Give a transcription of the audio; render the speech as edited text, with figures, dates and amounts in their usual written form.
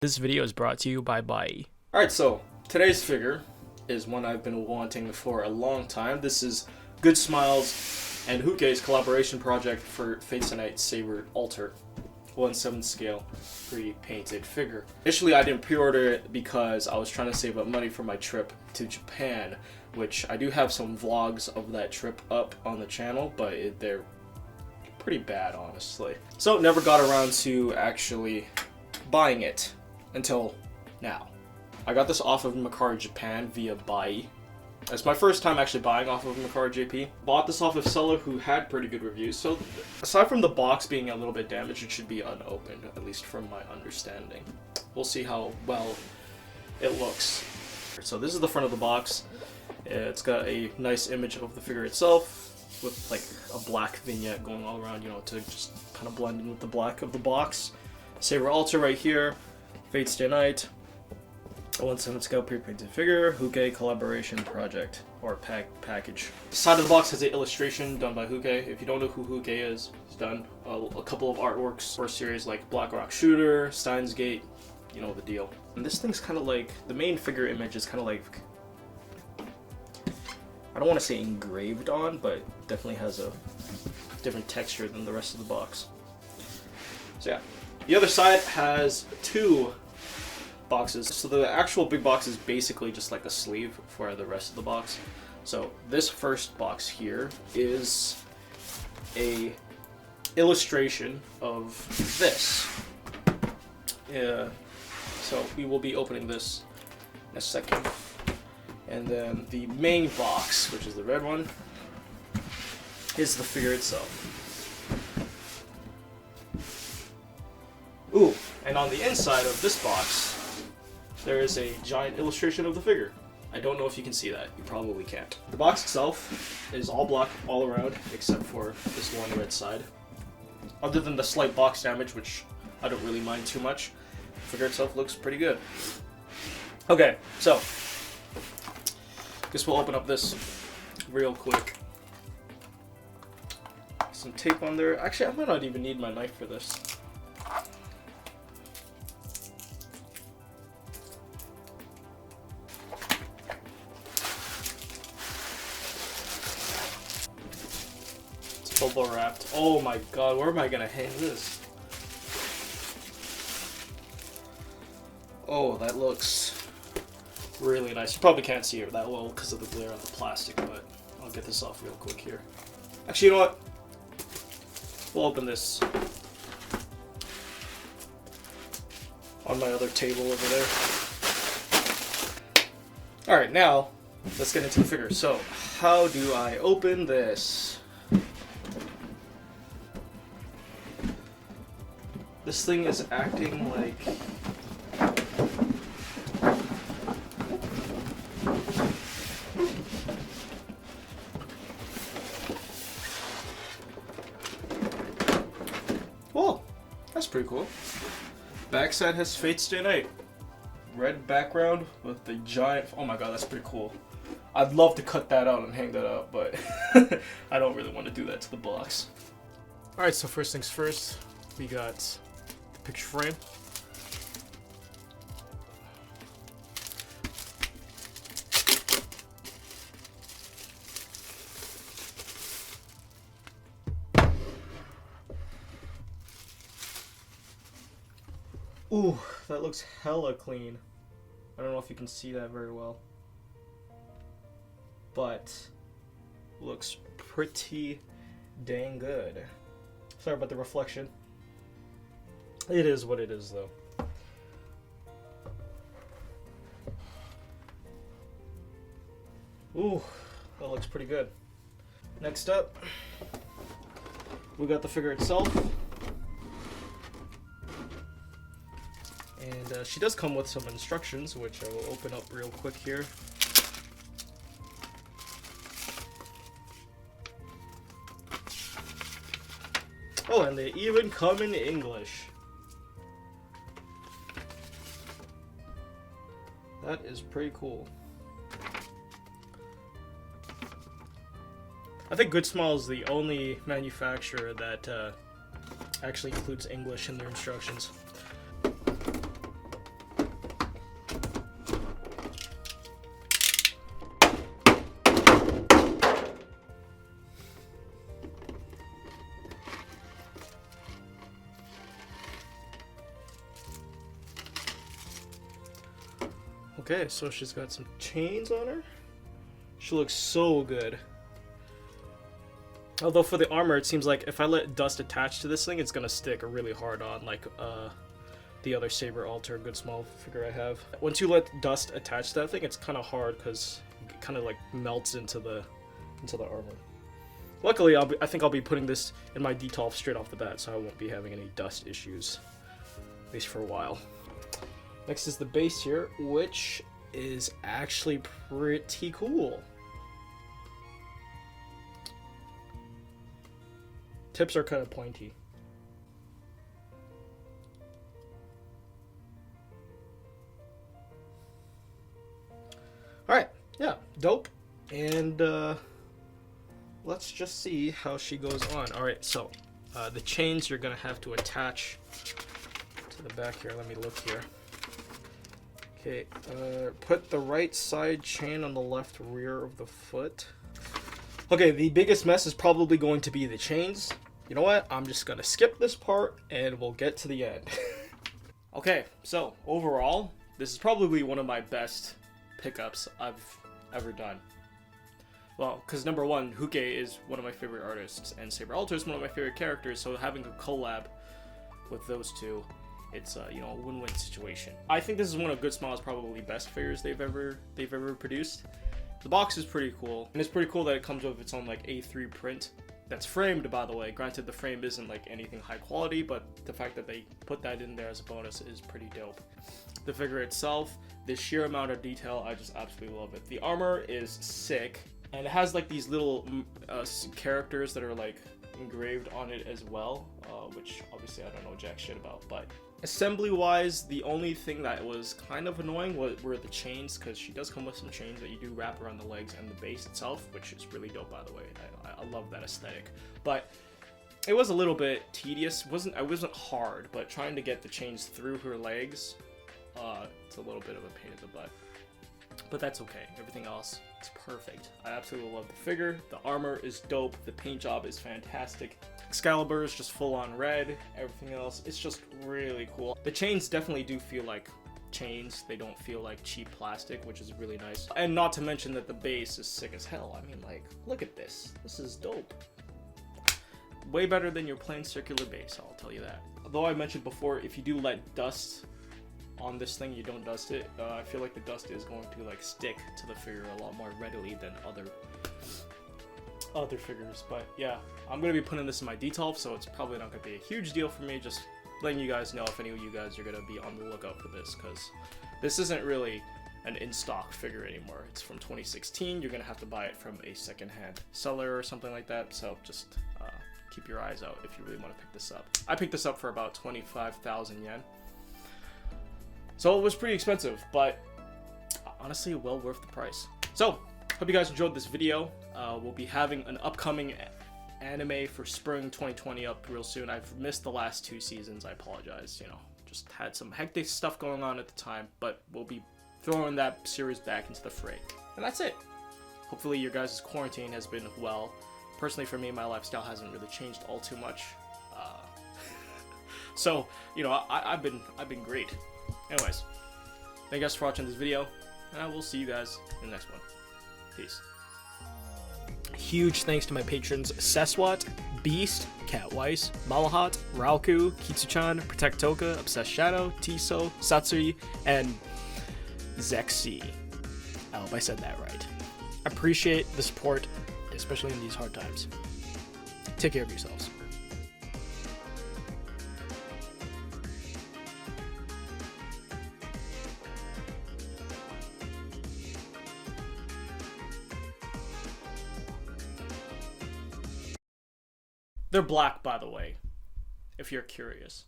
This video is brought to you by Bai. Alright, so today's figure is one I've been wanting for a long time. This is Good Smiles and Huke's collaboration project for Fates Unite Saber Alter 1/7 scale pre-painted figure. Initially I didn't pre-order it because I was trying to save up money for my trip to Japan, which I do have some vlogs of that trip up on the channel, but they're pretty bad honestly. So never got around to actually buying it until now. I got this off of Makari Japan via Bai. It's my first time actually buying off of Makari JP. Bought this off of a seller who had pretty good reviews, so aside from the box being a little bit damaged, it should be unopened, at least from my understanding. We'll see how well it looks. So this is the front of the box. It's got a nice image of the figure itself with like a black vignette going all around, you know, to just kind of blend in with the black of the box. Saber Alter right here. Fates Unite, 1/7 scale pre-painted figure, Huke collaboration project, or package. The side of the box has an illustration done by Huke. If you don't know who Huke is, he's done a couple of artworks for a series like Black Rock Shooter, Steins Gate, you know the deal. And this thing's kind of like, the main figure image is kind of like, I don't want to say engraved on, but definitely has a different texture than the rest of the box. So yeah. The other side has two boxes. So the actual big box is basically just like a sleeve for the rest of the box. So this first box here is a illustration of this. Yeah. So we will be opening this in a second. And then the main box, which is the red one, is the figure itself. Ooh, and on the inside of this box, there is a giant illustration of the figure. I don't know if you can see that. You probably can't. The box itself is all black all around, except for this one red side. Other than the slight box damage, which I don't really mind too much, the figure itself looks pretty good. Okay, so guess we'll open up this real quick. Some tape on there. Actually, I might not even need my knife for this. Bubble wrapped. Oh my god, where am I gonna hang this? Oh, that looks really nice. You probably can't see it that well because of the glare on the plastic, but I'll get this off real quick here. Actually, you know what? We'll open this on my other table over there. Alright, now let's get into the figure. So, how do I open this? This thing is acting like... Whoa, that's pretty cool. Backside has Fates Unite. Red background with the giant... Oh my god, that's pretty cool. I'd love to cut that out and hang that up, but I don't really want to do that to the box. Alright, so first things first, we got picture frame. Ooh, that looks hella clean. I don't know if you can see that very well, but looks pretty dang good. Sorry about the reflection. It is what it is, though. Ooh, that looks pretty good. Next up, we got the figure itself. And she does come with some instructions, which I will open up real quick here. Oh, and they even come in English. That is pretty cool. I think Good Smile is the only manufacturer that actually includes English in their instructions. Okay, so she's got some chains on her. She looks so good. Although for the armor, it seems like if I let dust attach to this thing, it's gonna stick really hard on, like the other Saber Alter good small figure I have. Once you let dust attach to that thing, it's kind of hard because it kind of like melts into the armor. Luckily, I think I'll be putting this in my detolf straight off the bat, so I won't be having any dust issues, at least for a while. Next is the base here, which is actually pretty cool. Tips are kind of pointy. Alright, yeah, dope. And let's just see how she goes on. Alright, so the chains you're going to have to attach to the back here. Let me look here. Okay, put the right side chain on the left rear of the foot. Okay, the biggest mess is probably going to be the chains. You know what? I'm just going to skip this part and we'll get to the end. Okay, so overall, this is probably one of my best pickups I've ever done. Well, because number one, Huke is one of my favorite artists, and Saber Alter is one of my favorite characters, so having a collab with those two, it's a a win-win situation. I think this is one of Good Smile's probably best figures they've ever produced. The box is pretty cool, and it's pretty cool that it comes with its own like A3 print that's framed, by the way. Granted, the frame isn't like anything high quality, but the fact that they put that in there as a bonus is pretty dope. The figure itself, the sheer amount of detail, I just absolutely love it. The armor is sick, and it has like these little characters that are like engraved on it as well, which obviously I don't know jack shit about. But assembly wise, the only thing that was kind of annoying were the chains, because she does come with some chains that you do wrap around the legs and the base itself, which is really dope, by the way. I love that aesthetic, but it was a little bit tedious. It wasn't hard, but trying to get the chains through her legs, it's a little bit of a pain in the butt. But that's okay. Everything else is perfect. I absolutely love the figure. The armor is dope. The paint job is fantastic. Excalibur is just full on red. Everything else, it's just really cool. The chains definitely do feel like chains. They don't feel like cheap plastic, which is really nice. And not to mention that the base is sick as hell. I mean, like, look at this. This is dope. Way better than your plain circular base, I'll tell you that. Although I mentioned before, if you do let dust on this thing, you don't dust it, I feel like the dust is going to like stick to the figure a lot more readily than other figures. But yeah, I'm gonna be putting this in my detolf, so it's probably not gonna be a huge deal for me. Just letting you guys know if any of you guys are gonna be on the lookout for this, because this isn't really an in-stock figure anymore. It's from 2016. You're gonna have to buy it from a second-hand seller or something like that, so just keep your eyes out if you really want to pick this up. I picked this up for about 25,000 yen. So it was pretty expensive, but honestly, well worth the price. So, hope you guys enjoyed this video. We'll be having an upcoming anime for spring 2020 up real soon. I've missed the last 2 seasons. I apologize. Just had some hectic stuff going on at the time, but we'll be throwing that series back into the fray. And that's it. Hopefully your guys' quarantine has been well. Personally, for me, my lifestyle hasn't really changed all too much. So, I've been great. Anyways, thank you guys for watching this video, and I will see you guys in the next one. Peace. Huge thanks to my patrons Seswat, Beast, Catweiss, Malahat, Rauku, Kitsuchan, Protectoka, Obsessed Shadow, Tiso, Satsui, and Zexi. I hope I said that right. Appreciate the support, especially in these hard times. Take care of yourselves. They're black, by the way, if you're curious.